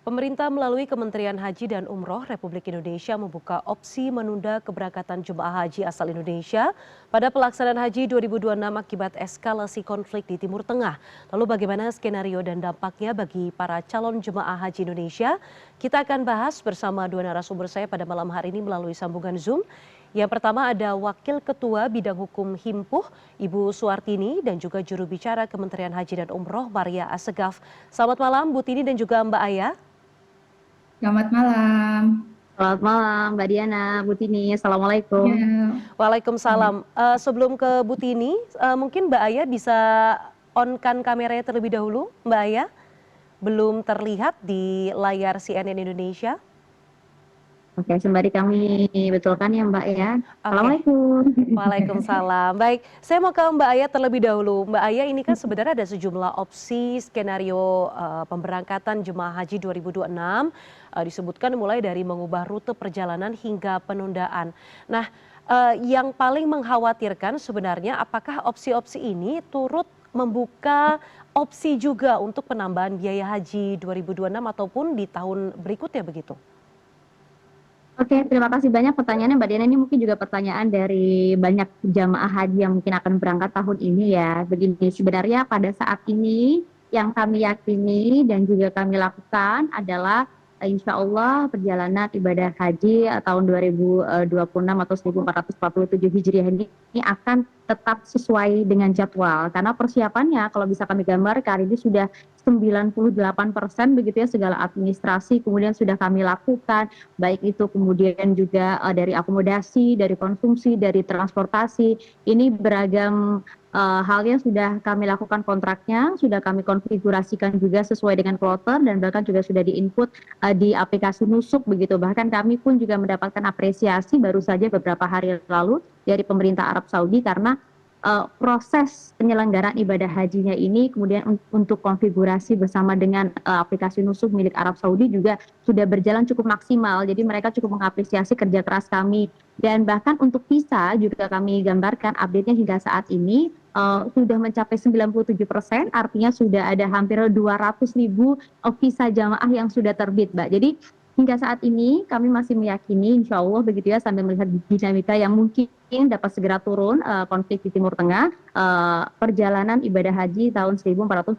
Pemerintah melalui Kementerian Haji dan Umroh Republik Indonesia membuka opsi menunda keberangkatan jemaah haji asal Indonesia pada pelaksanaan haji 2026 akibat eskalasi konflik di Timur Tengah. Lalu bagaimana skenario dan dampaknya bagi para calon jemaah haji Indonesia? Kita akan bahas bersama dua narasumber saya pada malam hari ini melalui sambungan Zoom. Yang pertama ada Wakil Ketua Bidang Hukum Himpuh, Ibu Suartini, dan juga juru bicara Kementerian Haji dan Umroh, Maria Assegaf. Selamat malam Bu Tini dan juga Mbak Aya. Selamat malam. Selamat malam Mbak Diana, Bu Tini. Assalamualaikum. Waalaikumsalam. Sebelum ke Bu Tini, mungkin Mbak Aya bisa on-kan kameranya terlebih dahulu. Mbak Aya, belum terlihat di layar CNN Indonesia. Oke, sembari kami betulkan ya Mbak ya. Oke. Assalamualaikum. Waalaikumsalam. Baik, saya mau ke Mbak Aya terlebih dahulu. Mbak Aya, ini kan sebenarnya ada sejumlah opsi skenario pemberangkatan jemaah haji 2026. Disebutkan mulai dari mengubah rute perjalanan hingga penundaan. Nah, yang paling mengkhawatirkan sebenarnya apakah opsi-opsi ini turut membuka opsi juga untuk penambahan biaya haji 2026 ataupun di tahun berikutnya begitu? Oke, terima kasih banyak pertanyaannya Mbak Diana. Ini mungkin juga pertanyaan dari banyak jamaah haji yang mungkin akan berangkat tahun ini ya. Begini, sebenarnya pada saat ini yang kami yakini dan juga kami lakukan adalah insya Allah perjalanan ibadah haji tahun 2026 atau 1447 Hijriah ini akan tetap sesuai dengan jadwal. Karena persiapannya kalau bisa kami gambarkan ini sudah 98% begitu ya, segala administrasi kemudian sudah kami lakukan, baik itu kemudian juga dari akomodasi, dari konsumsi, dari transportasi. Ini beragam halnya sudah kami lakukan kontraknya, sudah kami konfigurasikan juga sesuai dengan kloter dan bahkan juga sudah diinput di aplikasi Nusuk begitu. Bahkan kami pun juga mendapatkan apresiasi baru saja beberapa hari lalu dari pemerintah Arab Saudi karena proses penyelenggaraan ibadah hajinya ini kemudian untuk konfigurasi bersama dengan aplikasi Nusuk milik Arab Saudi juga sudah berjalan cukup maksimal. Jadi mereka cukup mengapresiasi kerja keras kami. Dan bahkan untuk visa juga kami gambarkan update-nya hingga saat ini sudah mencapai 97%, artinya sudah ada hampir 200.000 visa jamaah yang sudah terbit, Mbak. Jadi hingga saat ini kami masih meyakini insya Allah begitu ya, sambil melihat dinamika yang mungkin dapat segera turun konflik di Timur Tengah, perjalanan ibadah haji tahun 1447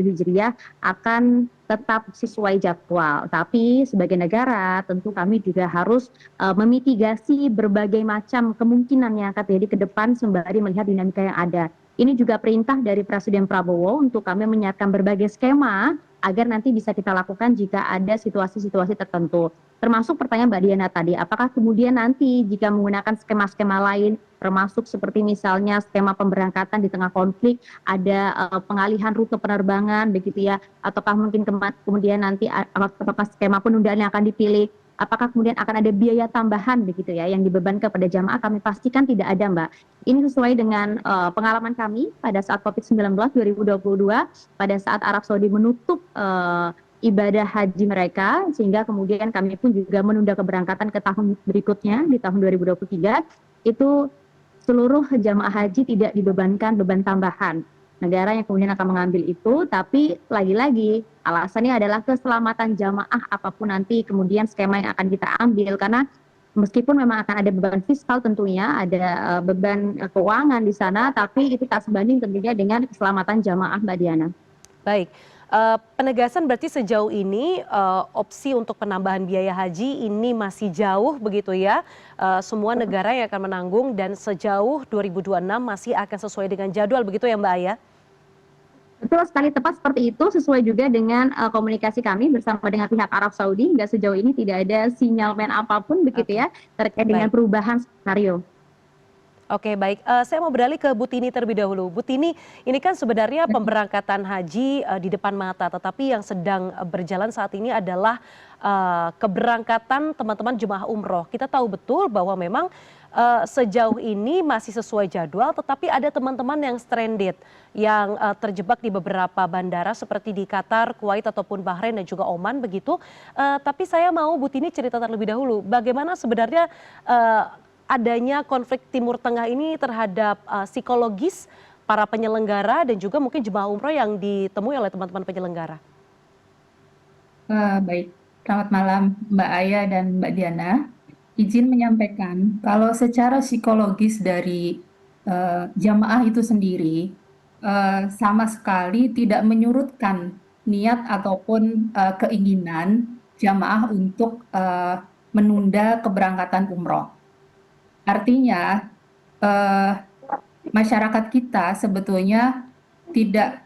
Hijriah akan tetap sesuai jadwal. Tapi sebagai negara tentu kami juga harus memitigasi berbagai macam kemungkinan yang akan terjadi ke depan sembari melihat dinamika yang ada. Ini juga perintah dari Presiden Prabowo untuk kami menyiapkan berbagai skema agar nanti bisa kita lakukan jika ada situasi-situasi tertentu. Termasuk pertanyaan Mbak Diana tadi, apakah kemudian nanti jika menggunakan skema-skema lain, termasuk seperti misalnya skema pemberangkatan di tengah konflik, ada pengalihan rute penerbangan begitu ya, ataukah mungkin kemudian nanti apakah skema penundaan yang akan dipilih, apakah kemudian akan ada biaya tambahan begitu ya yang dibebankan kepada jamaah, kami pastikan tidak ada Mbak. Ini sesuai dengan pengalaman kami pada saat COVID-19 2022, pada saat Arab Saudi menutup ibadah haji mereka, sehingga kemudian kami pun juga menunda keberangkatan ke tahun berikutnya di tahun 2023, itu seluruh jamaah haji tidak dibebankan beban tambahan. Negara yang kemudian akan mengambil itu, tapi lagi-lagi alasannya adalah keselamatan jamaah apapun nanti kemudian skema yang akan kita ambil, karena meskipun memang akan ada beban fiskal tentunya, ada beban keuangan di sana, tapi itu tak sebanding tentunya dengan keselamatan jamaah Mbak Diana. Baik, penegasan berarti sejauh ini opsi untuk penambahan biaya haji ini masih jauh begitu ya. Semua negara yang akan menanggung dan sejauh 2026 masih akan sesuai dengan jadwal begitu ya Mbak Aya? Betul sekali, tepat seperti itu, sesuai juga dengan komunikasi kami bersama dengan pihak Arab Saudi. Hingga sejauh ini tidak ada sinyalmen apapun begitu ya terkait dengan perubahan skenario. Oke, baik. Saya mau beralih ke Bu Tini terlebih dahulu. Bu Tini, ini kan sebenarnya pemberangkatan haji di depan mata, tetapi yang sedang berjalan saat ini adalah keberangkatan teman-teman jemaah umroh. Kita tahu betul bahwa memang sejauh ini masih sesuai jadwal, tetapi ada teman-teman yang stranded, yang terjebak di beberapa bandara seperti di Qatar, Kuwait ataupun Bahrain dan juga Oman begitu. Tapi saya mau Bu Tini cerita terlebih dahulu, bagaimana sebenarnya adanya konflik Timur Tengah ini terhadap psikologis para penyelenggara dan juga mungkin jemaah umroh yang ditemui oleh teman-teman penyelenggara? Baik, selamat malam Mbak Aya dan Mbak Diana. Izin menyampaikan kalau secara psikologis dari jamaah itu sendiri sama sekali tidak menyurutkan niat ataupun keinginan jamaah untuk menunda keberangkatan umroh. Artinya, eh, masyarakat kita sebetulnya tidak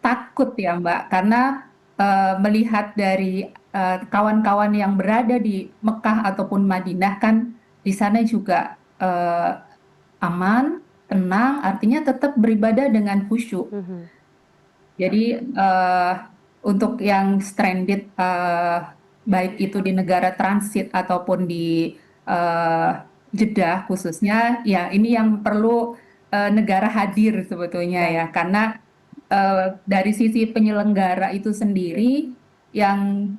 takut ya Mbak, karena melihat dari kawan-kawan yang berada di Mekah ataupun Madinah kan di sana juga aman, tenang, artinya tetap beribadah dengan khusyuk. Mhm. Jadi untuk yang stranded baik itu di negara transit ataupun di eh, Jeddah khususnya, ya ini yang perlu negara hadir sebetulnya Baik. ya, karena dari sisi penyelenggara itu sendiri yang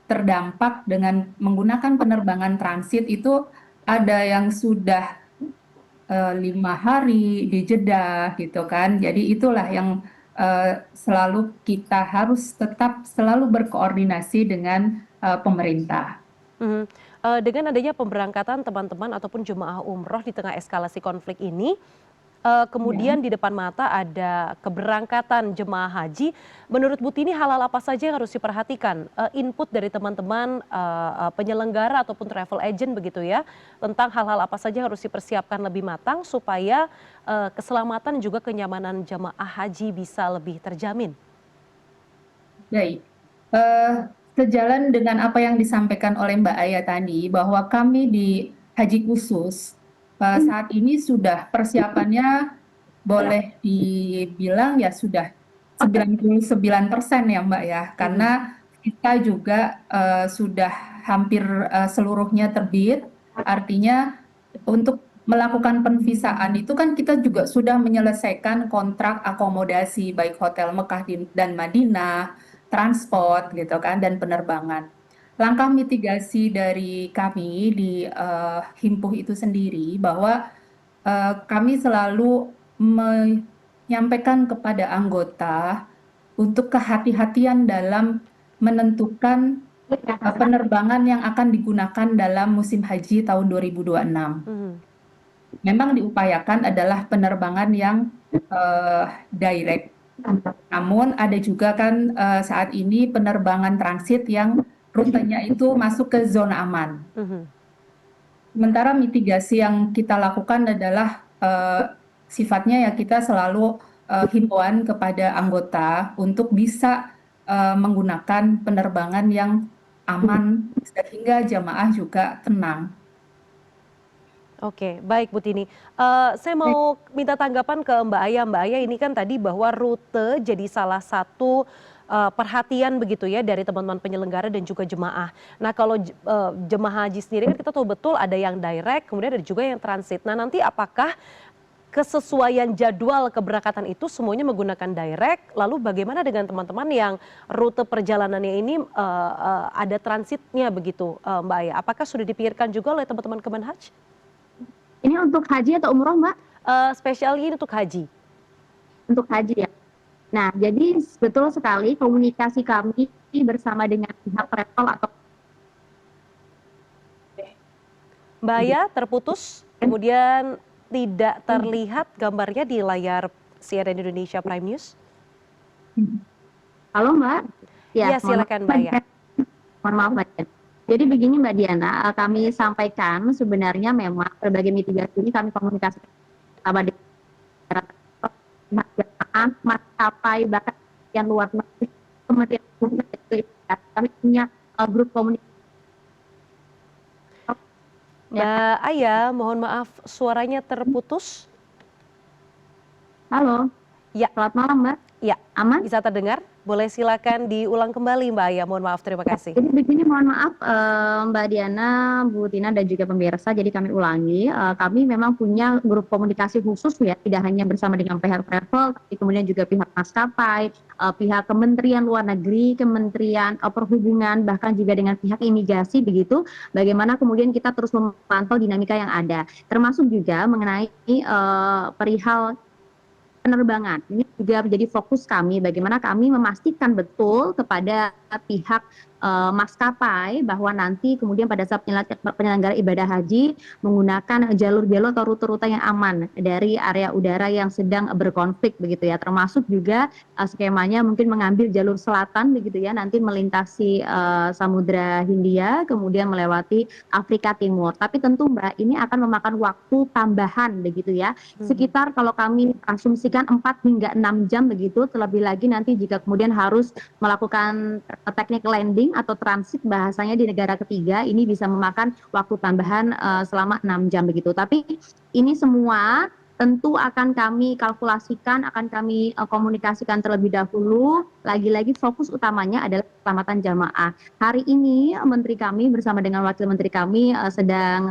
terdampak dengan menggunakan penerbangan transit itu ada yang sudah 5 hari di Jeddah gitu kan. Jadi itulah yang selalu kita harus tetap selalu berkoordinasi dengan pemerintah. Mhm. Dengan adanya pemberangkatan teman-teman ataupun jemaah umroh di tengah eskalasi konflik ini, Ya. kemudian di depan mata ada keberangkatan jemaah haji, menurut Bu Tini hal-hal apa saja yang harus diperhatikan? Input dari teman-teman, penyelenggara ataupun travel agent begitu ya, tentang hal-hal apa saja yang harus dipersiapkan lebih matang supaya, keselamatan juga kenyamanan jemaah haji bisa lebih terjamin? Baik. Eh, Sejalan dengan apa yang disampaikan oleh Mbak Aya tadi, bahwa kami di Haji Khusus saat ini sudah persiapannya boleh dibilang ya sudah 99% ya Mbak ya, Mhm. karena kita juga sudah hampir seluruhnya terbit, artinya untuk melakukan penvisaan itu kan kita juga sudah menyelesaikan kontrak akomodasi baik hotel Mekah dan Madinah, transport gitu kan, dan penerbangan. Langkah mitigasi dari kami di Himpuh itu sendiri bahwa kami selalu menyampaikan kepada anggota untuk kehati-hatian dalam menentukan penerbangan yang akan digunakan dalam musim haji tahun 2026. Mhm. Memang diupayakan adalah penerbangan yang direct. Namun ada juga kan saat ini penerbangan transit yang rutenya itu masuk ke zona aman. Mhm. Sementara mitigasi yang kita lakukan adalah sifatnya ya kita selalu himbauan kepada anggota untuk bisa menggunakan penerbangan yang aman sehingga jamaah juga tenang. Oke, baik Bu Tini. Saya mau minta tanggapan ke Mbak Aya. Mbak Aya ini kan tadi bahwa rute jadi salah satu perhatian begitu ya dari teman-teman penyelenggara dan juga jemaah. Nah kalau jemaah haji sendiri kan kita tahu betul ada yang direct, kemudian ada juga yang transit. Nah nanti apakah kesesuaian jadwal keberangkatan itu semuanya menggunakan direct, lalu bagaimana dengan teman-teman yang rute perjalanannya ini ada transitnya begitu Mbak Aya? Apakah sudah dipikirkan juga oleh teman-teman Kemenhaj? Ini untuk haji atau umroh, Mbak? Spesial ini untuk haji. Untuk haji ya. Nah, jadi betul sekali komunikasi kami bersama dengan pihak travel atau Mbak Aya terputus, kemudian tidak terlihat gambarnya di layar CNN Indonesia Prime News. halo Mbak. Ya, Iya silakan Mbak Aya. mohon maaf Mbak Diana. Jadi begini Mbak Diana, kami sampaikan sebenarnya memang berbagai mitigasi ini kami komunikasikan sama dengan jemaah, maskapai, bahkan yang luar negeri, Kementerian Hukum dan Keimigrasian. Kami punya grup komunikasi. Mbak Aya, mohon maaf suaranya terputus. Halo, Ya, selamat malam Mbak. ya, Aman? bisa terdengar? Boleh silakan diulang kembali Mbak Aya. Mohon maaf, terima kasih. Jadi begini, mohon maaf Mbak Diana, Bu Tina dan juga pemirsa. Jadi kami ulangi, kami memang punya grup komunikasi khusus ya, tidak hanya bersama dengan pihak travel, tapi kemudian juga pihak maskapai, pihak Kementerian Luar Negeri, Kementerian Perhubungan, bahkan juga dengan pihak imigrasi begitu. Bagaimana kemudian kita terus memantau dinamika yang ada, termasuk juga mengenai perihal penerbangan. Ini juga menjadi fokus kami, bagaimana kami memastikan betul kepada pihak maskapai bahwa nanti kemudian pada saat penyelenggara ibadah haji menggunakan jalur-jalur atau rute-rute yang aman dari area udara yang sedang berkonflik begitu ya, termasuk juga skemanya mungkin mengambil jalur selatan begitu ya, nanti melintasi Samudra Hindia kemudian melewati Afrika Timur. Tapi tentu Mbak, ini akan memakan waktu tambahan begitu ya, sekitar kalau kami asumsikan 4 hingga 6 jam begitu, terlebih lagi nanti jika kemudian harus melakukan teknik landing atau transit bahasanya di negara ketiga, ini bisa memakan waktu tambahan selama 6 jam begitu. Tapi ini semua tentu akan kami kalkulasikan, akan kami komunikasikan terlebih dahulu. Lagi-lagi fokus utamanya adalah keselamatan jamaah. Hari ini Menteri kami bersama dengan Wakil Menteri kami sedang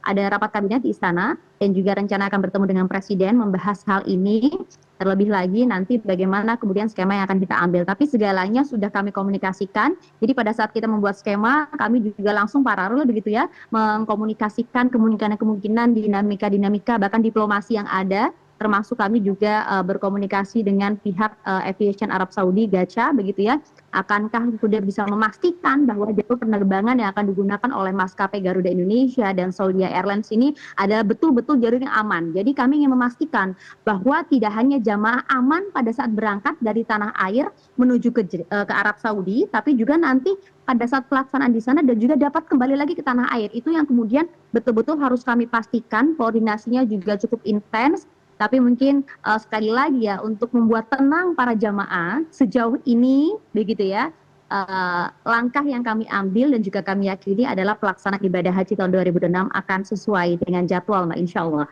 ada rapat kabinet di istana dan juga rencana akan bertemu dengan Presiden membahas hal ini. Terlebih lagi nanti bagaimana kemudian skema yang akan kita ambil. Tapi segalanya sudah kami komunikasikan. Jadi pada saat kita membuat skema, kami juga langsung paralel begitu ya, mengkomunikasikan kemungkinan-kemungkinan dinamika-dinamika bahkan diplomasi yang ada, termasuk kami juga berkomunikasi dengan pihak Aviation Arab Saudi GACA begitu ya, akankah sudah bisa memastikan bahwa jalur penerbangan yang akan digunakan oleh maskapai Garuda Indonesia dan Saudia Airlines ini adalah betul-betul jalur yang aman. Jadi kami ingin memastikan bahwa tidak hanya jamaah aman pada saat berangkat dari tanah air menuju ke Arab Saudi, tapi juga nanti pada saat pelaksanaan di sana dan juga dapat kembali lagi ke tanah air. Itu yang kemudian betul-betul harus kami pastikan, koordinasinya juga cukup intens. Tapi mungkin sekali lagi ya, untuk membuat tenang para jamaah sejauh ini begitu ya, langkah yang kami ambil dan juga kami yakini adalah pelaksanaan ibadah haji tahun 2006 akan sesuai dengan jadwal Mbak, insya Allah.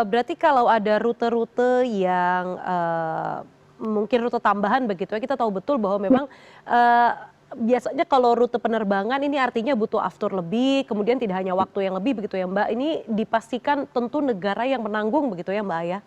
Berarti kalau ada rute-rute yang mungkin rute tambahan begitu ya, kita tahu betul bahwa memang biasanya kalau rute penerbangan ini artinya butuh aftur lebih, kemudian tidak hanya waktu yang lebih begitu ya Mbak. Ini dipastikan tentu negara yang menanggung begitu ya Mbak ya?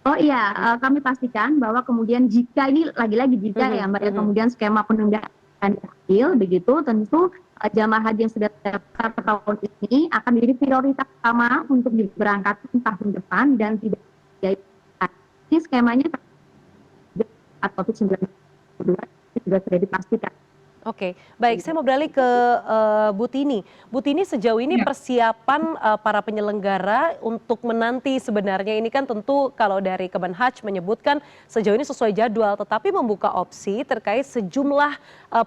Oh iya, kami pastikan bahwa kemudian jika ini lagi-lagi jika ya Mbak ya, kemudian skema penundaan diambil begitu, tentu jamaah haji yang sudah terdaftar tahun ini akan menjadi prioritas utama untuk diberangkatkan tahun depan dan tidak ini skemanya atau 19 juga sudah dipastikan. Oke, baik. Saya mau beralih ke Bu Tini. Bu Tini, sejauh ini persiapan para penyelenggara untuk menanti sebenarnya ini kan tentu kalau dari Kemenhaj menyebutkan sejauh ini sesuai jadwal, tetapi membuka opsi terkait sejumlah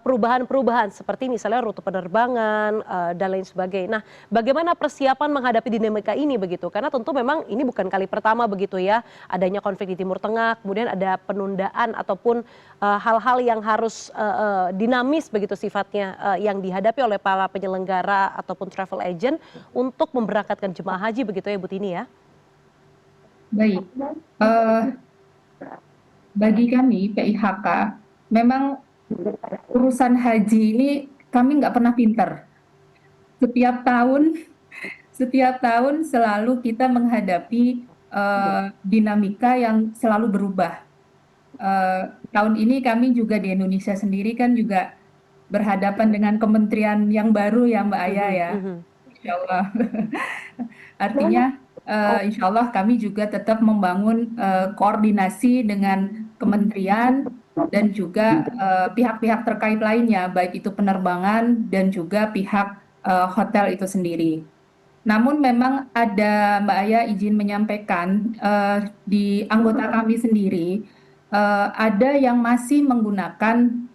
perubahan-perubahan seperti misalnya rute penerbangan dan lain sebagainya. Nah, bagaimana persiapan menghadapi dinamika ini begitu? Karena tentu memang ini bukan kali pertama begitu ya, adanya konflik di Timur Tengah, kemudian ada penundaan ataupun hal-hal yang harus dinamis begitu sifatnya yang dihadapi oleh para penyelenggara ataupun travel agent untuk memberangkatkan jemaah haji begitu ya Bu Tini ya? Baik, bagi kami PIHK memang urusan haji ini kami nggak pernah pinter. Setiap tahun selalu kita menghadapi dinamika yang selalu berubah. Tahun ini kami juga di Indonesia sendiri kan juga berhadapan dengan kementerian yang baru ya Mbak Aya ya, Insya Allah. Artinya Insya Allah kami juga tetap membangun koordinasi dengan kementerian dan juga pihak-pihak terkait lainnya, baik itu penerbangan dan juga pihak hotel itu sendiri. Namun memang ada Mbak Aya izin menyampaikan di anggota kami sendiri ada yang masih menggunakan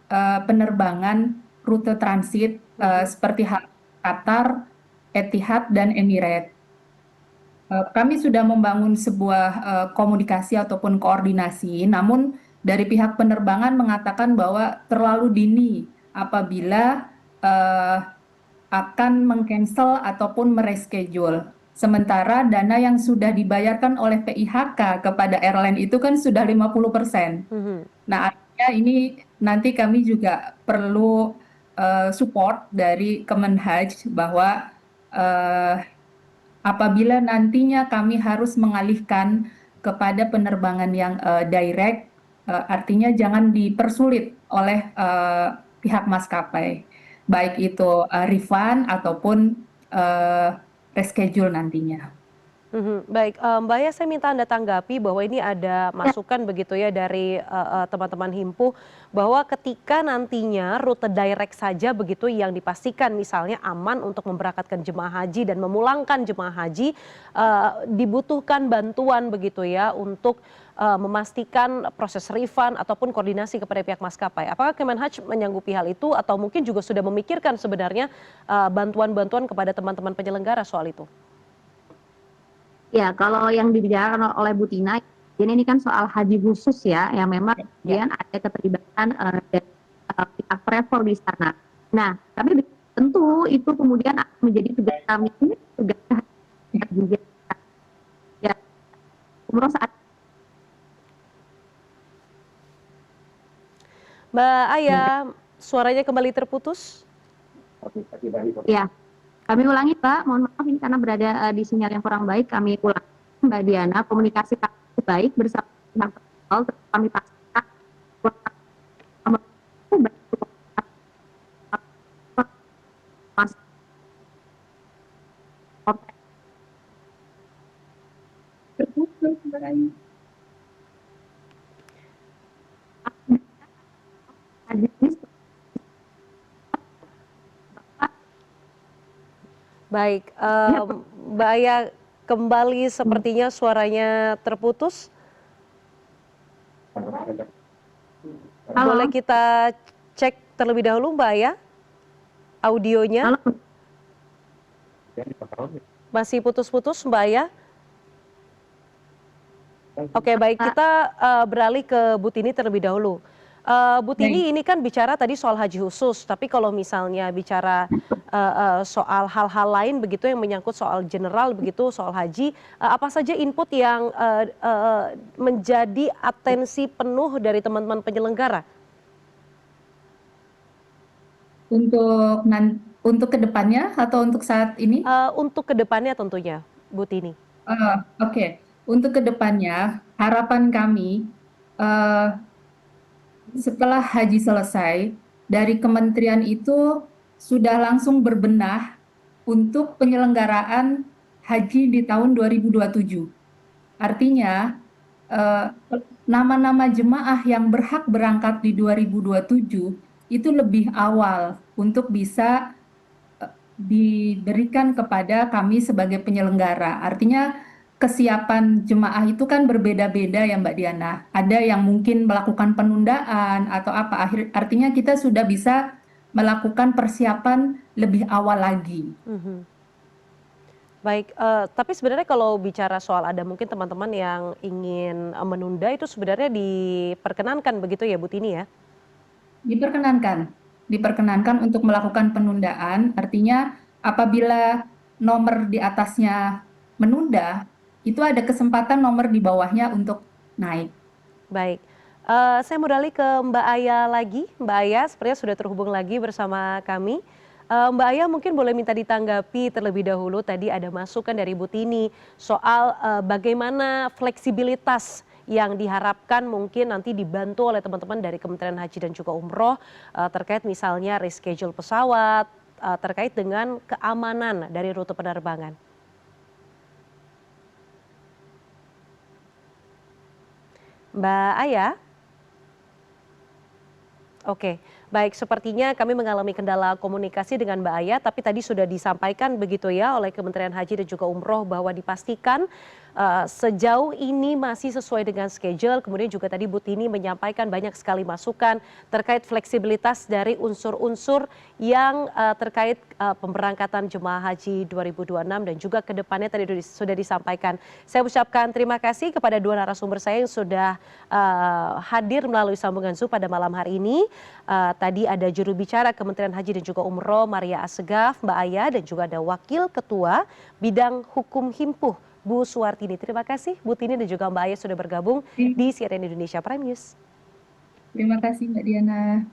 penerbangan rute transit seperti Qatar, Etihad, dan Emirates. Kami sudah membangun sebuah komunikasi ataupun koordinasi, namun dari pihak penerbangan mengatakan bahwa terlalu dini apabila akan meng-cancel ataupun mereschedule. Sementara dana yang sudah dibayarkan oleh PIHK kepada airline itu kan sudah 50%. Nah, artinya ini nanti kami juga perlu support dari Kemenhaj bahwa apabila nantinya kami harus mengalihkan kepada penerbangan yang direct, artinya jangan dipersulit oleh pihak maskapai, baik itu refund ataupun reschedule nantinya. Baik, Mbak Aya, saya minta Anda tanggapi bahwa ini ada masukan begitu ya dari teman-teman himpuh bahwa ketika nantinya rute direct saja begitu yang dipastikan misalnya aman untuk memberangkatkan jemaah haji dan memulangkan jemaah haji, dibutuhkan bantuan begitu ya untuk memastikan proses refund ataupun koordinasi kepada pihak maskapai. Apakah Kemenhaj menyanggupi hal itu atau mungkin juga sudah memikirkan sebenarnya bantuan-bantuan kepada teman-teman penyelenggara soal itu? Ya, kalau yang dibicarakan oleh Bu Tina, ini kan soal haji khusus ya, yang memang kemudian ada keterlibatan dari pihak travel di sana. Nah, tapi tentu itu kemudian akan menjadi tugas kami, tugas juga. Ya, umroh saat Mbak Aya, suaranya kembali terputus. ya, kami ulangi Pak, mohon maaf ini karena berada di sinyal yang kurang baik, kami ulangi Mbak Diana, komunikasi kami baik bersama pihak travel, kami pastikan Terputus, Mbak Ayu. Baik, Mbak Aya kembali sepertinya suaranya terputus. Halo. Boleh kita cek terlebih dahulu Mbak Aya audionya. Halo. Masih putus-putus Mbak Aya. Oke, baik, kita beralih ke Bu Tini terlebih dahulu. Bu Tini, ini kan bicara tadi soal haji khusus, tapi kalau misalnya bicara soal hal-hal lain begitu yang menyangkut soal general begitu, soal haji, apa saja input yang menjadi atensi penuh dari teman-teman penyelenggara? Untuk kedepannya atau untuk saat ini? Untuk kedepannya tentunya, Bu Tini. Oke. Untuk kedepannya, harapan kami setelah haji selesai, dari kementerian itu sudah langsung berbenah untuk penyelenggaraan haji di tahun 2027. Artinya, nama-nama jemaah yang berhak berangkat di 2027 itu lebih awal untuk bisa diberikan kepada kami sebagai penyelenggara. Artinya kesiapan jemaah itu kan berbeda-beda ya Mbak Diana. Ada yang mungkin melakukan penundaan atau apa. Artinya kita sudah bisa melakukan persiapan lebih awal lagi. Baik, tapi sebenarnya kalau bicara soal ada mungkin teman-teman yang ingin menunda itu sebenarnya diperkenankan begitu ya Bu Tini ya? Diperkenankan untuk melakukan penundaan. Artinya apabila nomor di atasnya menunda, itu ada kesempatan nomor di bawahnya untuk naik. Baik, saya mau beralih ke Mbak Aya lagi. Mbak Aya sepertinya sudah terhubung lagi bersama kami. Mbak Aya mungkin boleh minta ditanggapi terlebih dahulu, tadi ada masukan dari Bu Tini soal bagaimana fleksibilitas yang diharapkan mungkin nanti dibantu oleh teman-teman dari Kementerian Haji dan juga Umroh terkait misalnya reschedule pesawat, terkait dengan keamanan dari rute penerbangan. Mbak Aya? Oke, baik, sepertinya kami mengalami kendala komunikasi dengan Mbak Aya, tapi tadi sudah disampaikan begitu ya oleh Kementerian Haji dan juga Umroh bahwa dipastikan sejauh ini masih sesuai dengan schedule. Kemudian juga tadi Bu Tini menyampaikan banyak sekali masukan terkait fleksibilitas dari unsur-unsur yang terkait pemberangkatan jemaah haji 2026 dan juga ke depannya tadi sudah disampaikan. Saya ucapkan terima kasih kepada dua narasumber saya yang sudah hadir melalui sambungan Zoom pada malam hari ini. Tadi ada juru bicara Kementerian Haji dan juga Umroh Maria Assegaf, Mbak Aya, dan juga ada Wakil Ketua Bidang Hukum Himpuh Bu Suwartini. Terima kasih Bu Tini dan juga Mbak Aya sudah bergabung di CNN Indonesia Prime News. Terima kasih Mbak Diana.